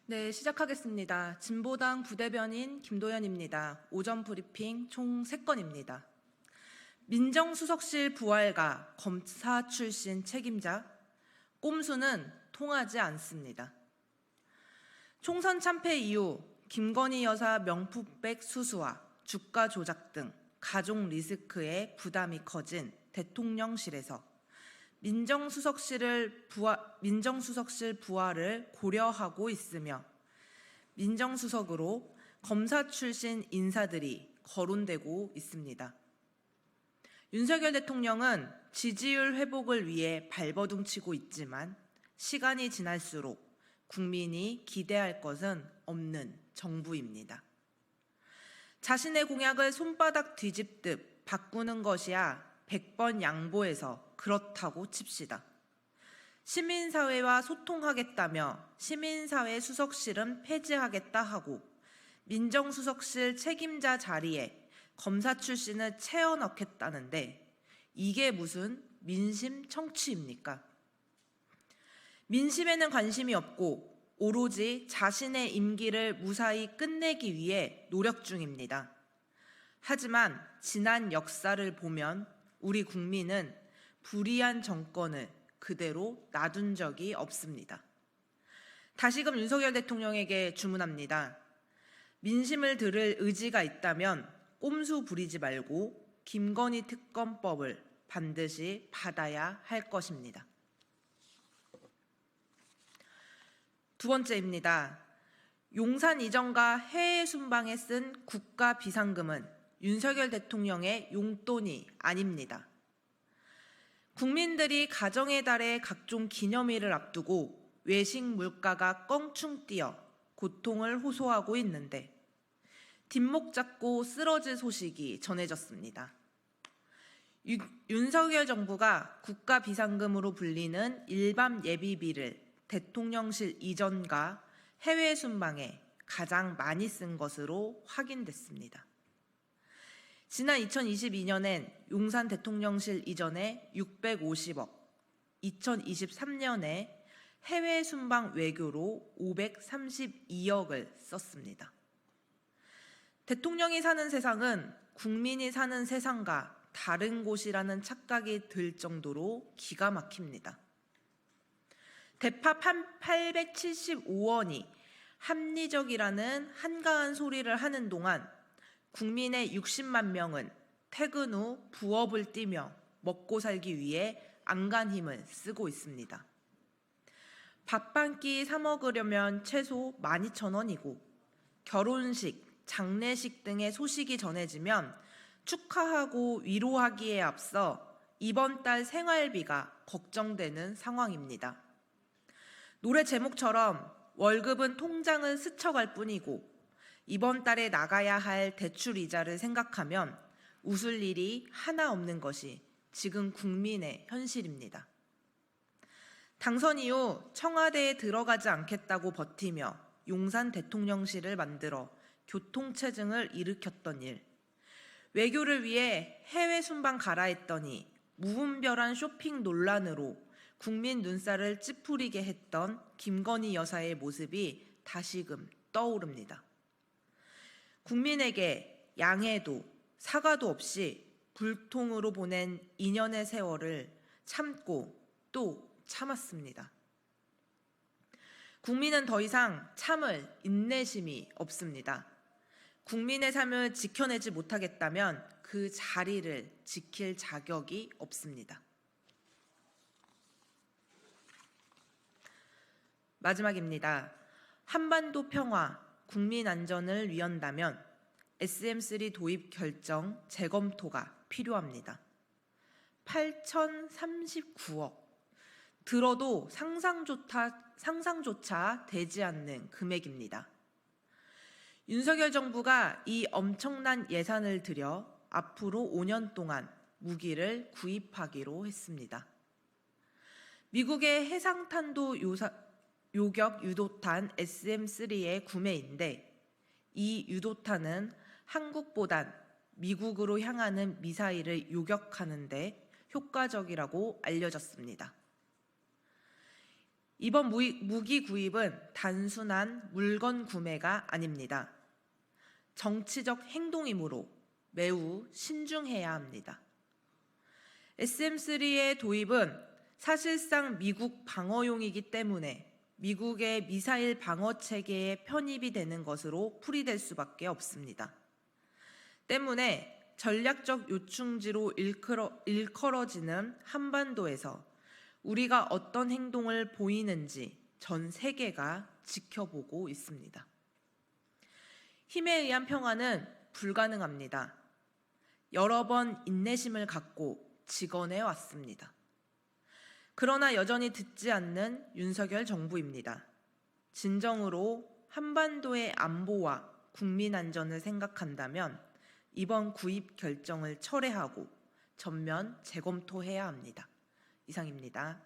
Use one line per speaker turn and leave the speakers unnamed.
네, 시작하겠습니다. 진보당 부대변인 김도연입니다. 오전 브리핑 총 3건입니다. 민정수석실 부활과 검사 출신 책임자, 꼼수는 통하지 않습니다. 총선 참패 이후 김건희 여사 명품백 수수와 주가 조작 등 가족 리스크에 부담이 커진 대통령실에서 민정수석실 부활을 고려하고 있으며 민정수석으로 검사 출신 인사들이 거론되고 있습니다. 윤석열 대통령은 지지율 회복을 위해 발버둥 치고 있지만 시간이 지날수록 국민이 기대할 것은 없는 정부입니다. 자신의 공약을 손바닥 뒤집듯 바꾸는 것이야 100번 양보해서 그렇다고 칩시다. 시민사회와 소통하겠다며 시민사회 수석실은 폐지하겠다 하고 민정수석실 책임자 자리에 검사 출신을 채워 넣겠다는데 이게 무슨 민심 청취입니까? 민심에는 관심이 없고 오로지 자신의 임기를 무사히 끝내기 위해 노력 중입니다. 하지만 지난 역사를 보면 우리 국민은 불의한 정권을 그대로 놔둔 적이 없습니다. 다시금 윤석열 대통령에게 주문합니다. 민심을 들을 의지가 있다면 꼼수 부리지 말고 김건희 특검법을 반드시 받아야 할 것입니다. 두 번째입니다. 용산 이전과 해외 순방에 쓴 국가 비상금은 윤석열 대통령의 용돈이 아닙니다. 국민들이 가정의 달의 각종 기념일을 앞두고 외식 물가가 껑충 뛰어 고통을 호소하고 있는데 뒷목 잡고 쓰러질 소식이 전해졌습니다. 윤석열 정부가 국가 비상금으로 불리는 일반 예비비를 대통령실 이전과 해외 순방에 가장 많이 쓴 것으로 확인됐습니다. 지난 2022년엔 용산 대통령실 이전에 650억, 2023년에 해외 순방 외교로 532억을 썼습니다. 대통령이 사는 세상은 국민이 사는 세상과 다른 곳이라는 착각이 들 정도로 기가 막힙니다. 대파 875원이 합리적이라는 한가한 소리를 하는 동안 국민의 60만 명은 퇴근 후 부업을 뛰며 먹고 살기 위해 안간 힘을 쓰고 있습니다. 밥 한 끼 사 먹으려면 최소 12,000원이고 결혼식, 장례식 등의 소식이 전해지면 축하하고 위로하기에 앞서 이번 달 생활비가 걱정되는 상황입니다. 노래 제목처럼 월급은 통장을 스쳐갈 뿐이고 이번 달에 나가야 할 대출 이자를 생각하면 웃을 일이 하나 없는 것이 지금 국민의 현실입니다. 당선 이후 청와대에 들어가지 않겠다고 버티며 용산 대통령실을 만들어 교통체증을 일으켰던 일, 외교를 위해 해외 순방 가라 했더니 무분별한 쇼핑 논란으로 국민 눈살을 찌푸리게 했던 김건희 여사의 모습이 다시금 떠오릅니다. 국민에게 양해도 사과도 없이 불통으로 보낸 2년의 세월을 참고 또 참았습니다. 국민은 더 이상 참을 인내심이 없습니다. 국민의 삶을 지켜내지 못하겠다면 그 자리를 지킬 자격이 없습니다. 마지막입니다. 한반도 평화, 국민 안전을 위한다면 SM3 도입 결정 재검토가 필요합니다. 8,039억. 들어도 상상조차 되지 않는 금액입니다. 윤석열 정부가 이 엄청난 예산을 들여 앞으로 5년 동안 무기를 구입하기로 했습니다. 미국의 해상탄도 요격 유도탄 SM3의 구매인데 이 유도탄은 한국보단 미국으로 향하는 미사일을 요격하는 데 효과적이라고 알려졌습니다. 이번 무기 구입은 단순한 물건 구매가 아닙니다. 정치적 행동이므로 매우 신중해야 합니다. SM-3의 도입은 사실상 미국 방어용이기 때문에 미국의 미사일 방어 체계에 편입이 되는 것으로 풀이될 수밖에 없습니다. 때문에 전략적 요충지로 일컬어지는 한반도에서 우리가 어떤 행동을 보이는지 전 세계가 지켜보고 있습니다. 힘에 의한 평화는 불가능합니다. 여러 번 인내심을 갖고 직언해 왔습니다. 그러나 여전히 듣지 않는 윤석열 정부입니다. 진정으로 한반도의 안보와 국민 안전을 생각한다면 이번 구입 결정을 철회하고 전면 재검토해야 합니다. 이상입니다.